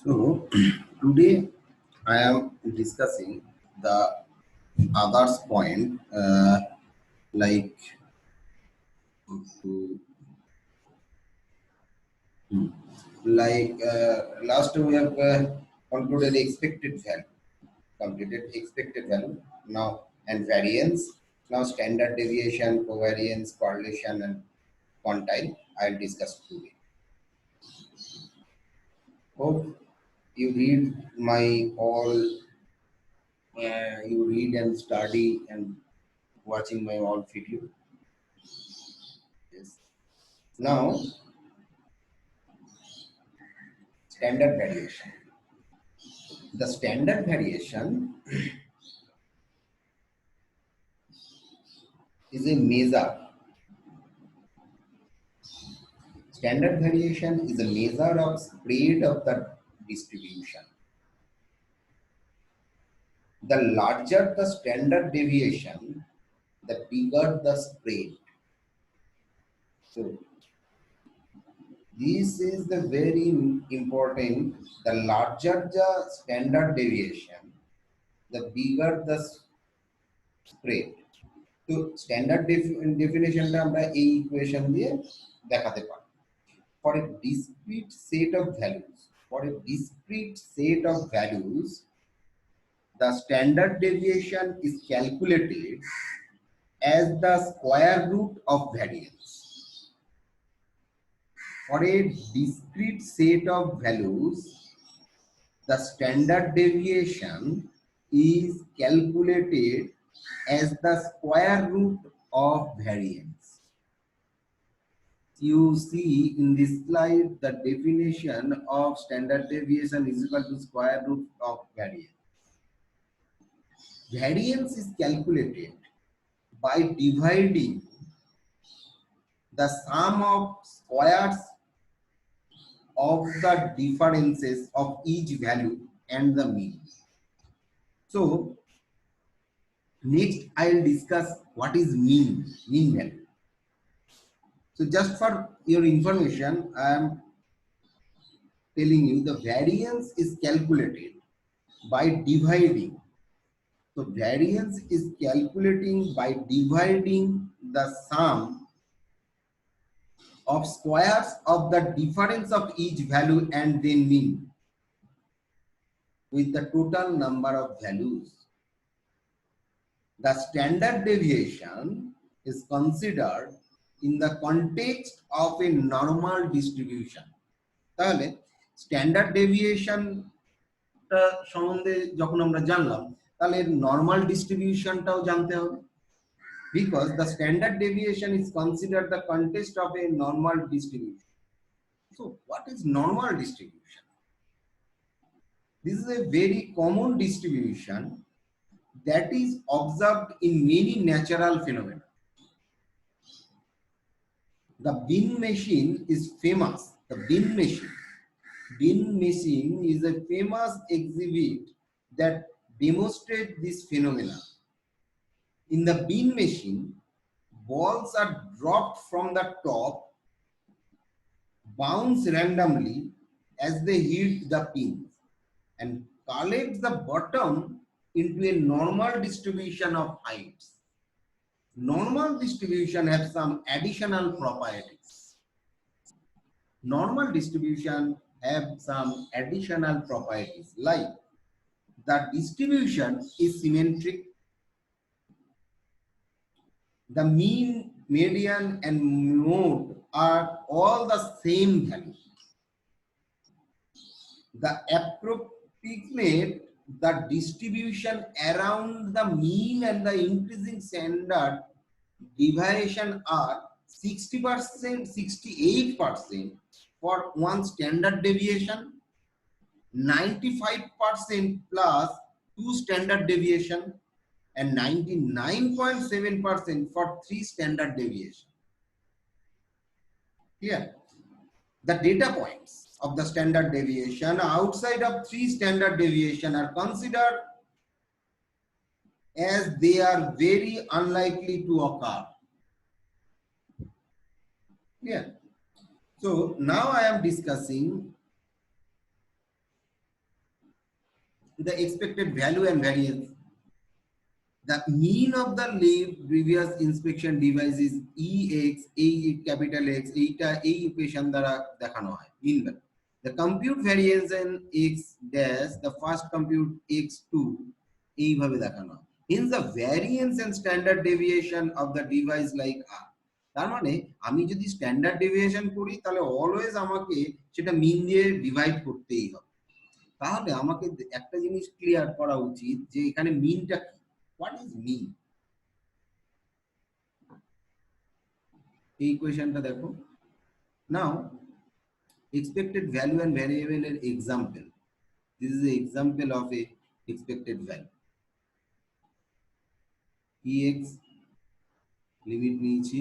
So today I am discussing the others point like to- last we have concluded expected value, completed expected value now and variance. Now standard deviation, covariance, correlation, and quantile I'll discuss today. Hope you read my all you read and study and watching my all video. Yes. Now, standard variation. The standard variation is a measure. Standard variation is a measure of spread of the distribution. The larger the standard deviation, the bigger the spread. So, this is the very important. The larger the standard deviation, the bigger the spread. তো standard ডেফিনেশনটা আমরা এই equation দিয়ে দেখাতে পারি for a discrete set of values the standard deviation is calculated as the square root of variance. For a discrete set of values the standard deviation is calculated as the square root of variance. You see in this slide the definition of standard deviation is equal to square root of variance. Variance is calculated by dividing the sum of squares of the differences of each value and the mean. So next I'll discuss what is mean value. So just for your information, I am telling you the variance is calculated by dividing. So variance is calculating by dividing the sum of squares of the difference of each value and then mean with the total number of values. The standard deviation is considered in the context of a normal distribution. তাহলে standard ডেভিয়েশনটা সম্বন্ধে যখন আমরা জানলাম তাহলে normal ডিস্ট্রিবিউশনটাও জানতে হবে because the standard deviation is considered the context of a normal distribution. So what is normal distribution? This is a very common distribution that is observed in many natural phenomena. The bin machine is famous. The bin machine is a famous exhibit that demonstrates this phenomena. In the bin machine, balls are dropped from the top, bounce randomly as they hit the pins, and collect the bottom into a normal distribution of heights. Normal distribution have some additional properties. Normal distribution have some additional properties like the distribution is symmetric. The mean, median, and mode are all the same value. The approximate the distribution around the mean and the increasing standard deviation are 60%, 68% for one standard deviation, 95% plus two standard deviation, and 99.7% for three standard deviation. Here, the data points of the standard deviation outside of three standard deviation are considered as they are very unlikely to occur. Yeah. So now I am discussing the expected value and variance. The mean of the previous inspection device is ex, a capital X, এইটা এই equation দ্বারা দেখানো হয় mean value. The compute variance in x dash, the first compute x2 এইভাবে দেখানো হয়. Hence the variance and standard deviation of the device like R. তার মানে আমি যদি স্ট্যান্ডার্ড ডেভিয়েশন করি তাহলে অলওয়েজ আমাকে সেটা মিন দিয়ে ডিভাইড করতেই হবে. তাহলে আমাকে একটা জিনিস ক্লিয়ার করা উচিত যে এখানে মিনটা কি. What is mean? এই ইকুয়েশনটা দেখো. Now expected value and variable এর example. This is the example of a expected value. Ex limit নিয়েছি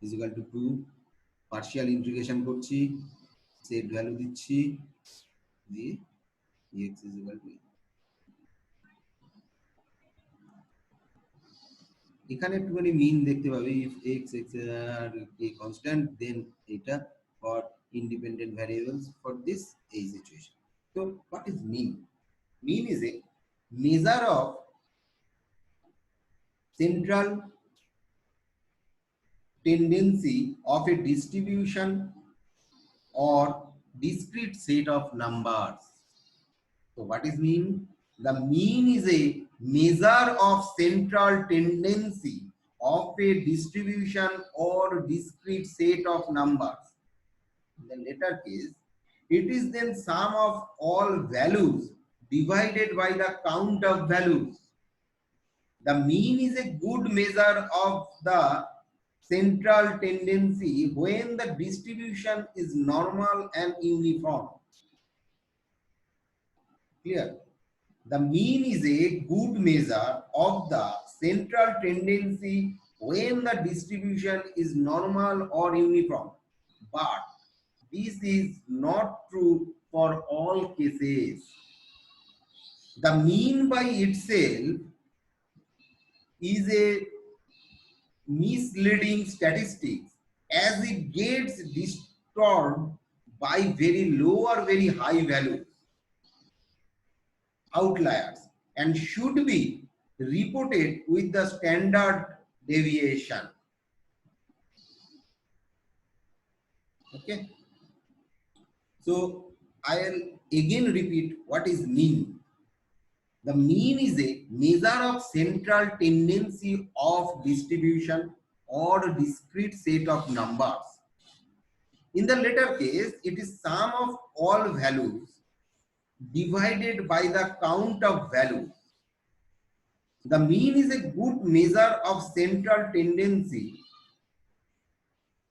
is equal to 2, partial integration করছি, set value দিচ্ছি, দিয়ে ex is equal to এখানে একটুখানি মিন দেখতে পাবে. if x R a constant then এটা for independent variables for this a situation. So what is mean? Mean is a measure of central tendency of a distribution or discrete set of numbers. So what is mean? The mean is a measure of central tendency of a distribution or discrete set of numbers. In the latter case, it is then sum of all values divided by the count of values. The mean is a good measure of the central tendency when the distribution is normal and uniform. Clear? The mean is a good measure of the central tendency when the distribution is normal or uniform. But this is not true for all cases. The mean by itself is a misleading statistics as it gets disturbed by very low or very high values, outliers, and should be reported with the standard deviation. Okay. So I'll again repeat what is mean. The mean is a measure of central tendency of distribution or discrete set of numbers. In the latter case, it is sum of all values divided by the count of values. The mean is a good measure of central tendency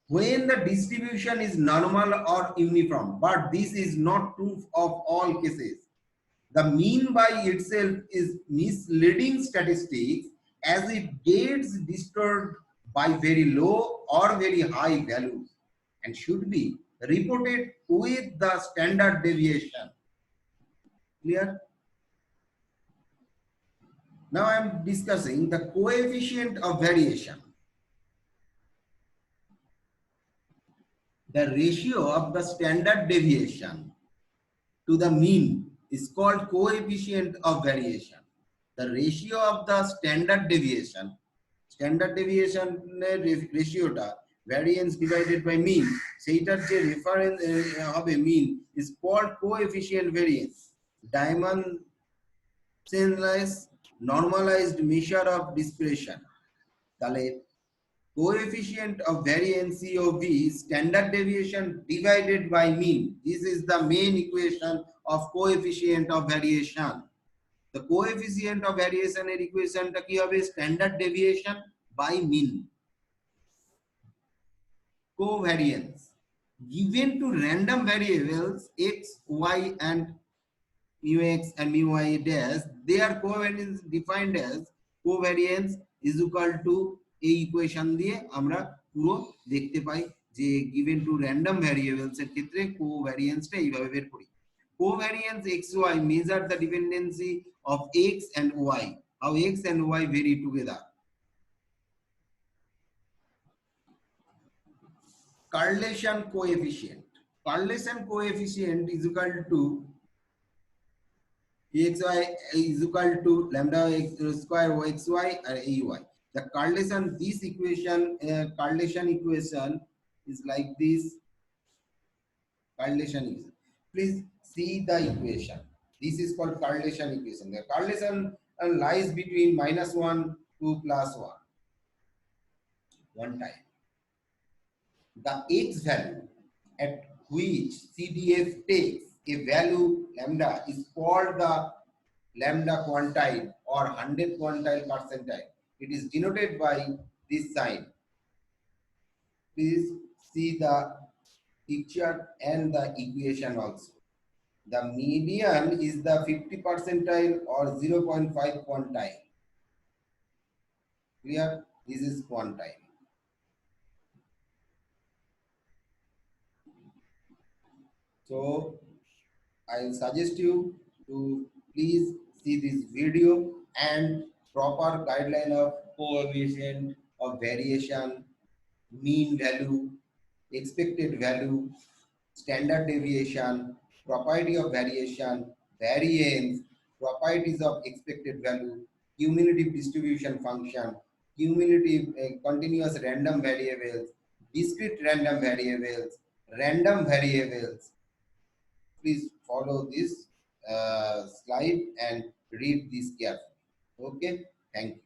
when the distribution is normal or uniform, but this is not true of all cases. The mean by itself is misleading statistics as it gets disturbed by very low or very high values and should be reported with the standard deviation. Clear? Now I am discussing the coefficient of variation. The ratio of the standard deviation to the mean is called coefficient of variation. The ratio of the standard deviation ratio ta variance divided by mean, সেইটার যে reference হবে mean is called coefficient variance. Dimensionless normalized measure of dispersion. তাহলে coefficient of variance COV is standard deviation divided by mean. This is the main equation of coefficient of variation. The coefficient of variation er equation ta ki hobe? Standard deviation by mean. Covariance given to random variables x, y and mu x and mu y dash, their covariance defined as covariance is equal to এই equation দিয়ে আমরা পুরো দেখতে পাই যে given to random variables এর ক্ষেত্রে কোভ্যারিয়েন্সটা এইভাবে বের করি. Covariance xy measure the dependency of x and y, how x and y vary together. Correlation coefficient. Correlation coefficient is equal to Exy is equal to lambda x square xy and ay. The correlation, this equation, correlation equation is like this. Correlation equation. Please see the equation. This is called correlation equation. The correlation lies between -1 to +1 one time. The x value at which CDF takes a value lambda is called the lambda quantile or 100 quantile percentile. It is denoted by this sign. Please see the picture and the equation also. The median is the 50 percentile or 0.5 quantile. Clear? This is quantile. So I suggest you to please see this video and proper guideline of coefficient of variation, mean value, expected value, standard deviation, property of variation, variance, properties of expected value, cumulative distribution function, cumulative continuous random variables, discrete random variables, random variables. Please follow this slide and read this carefully. Okay, thank you.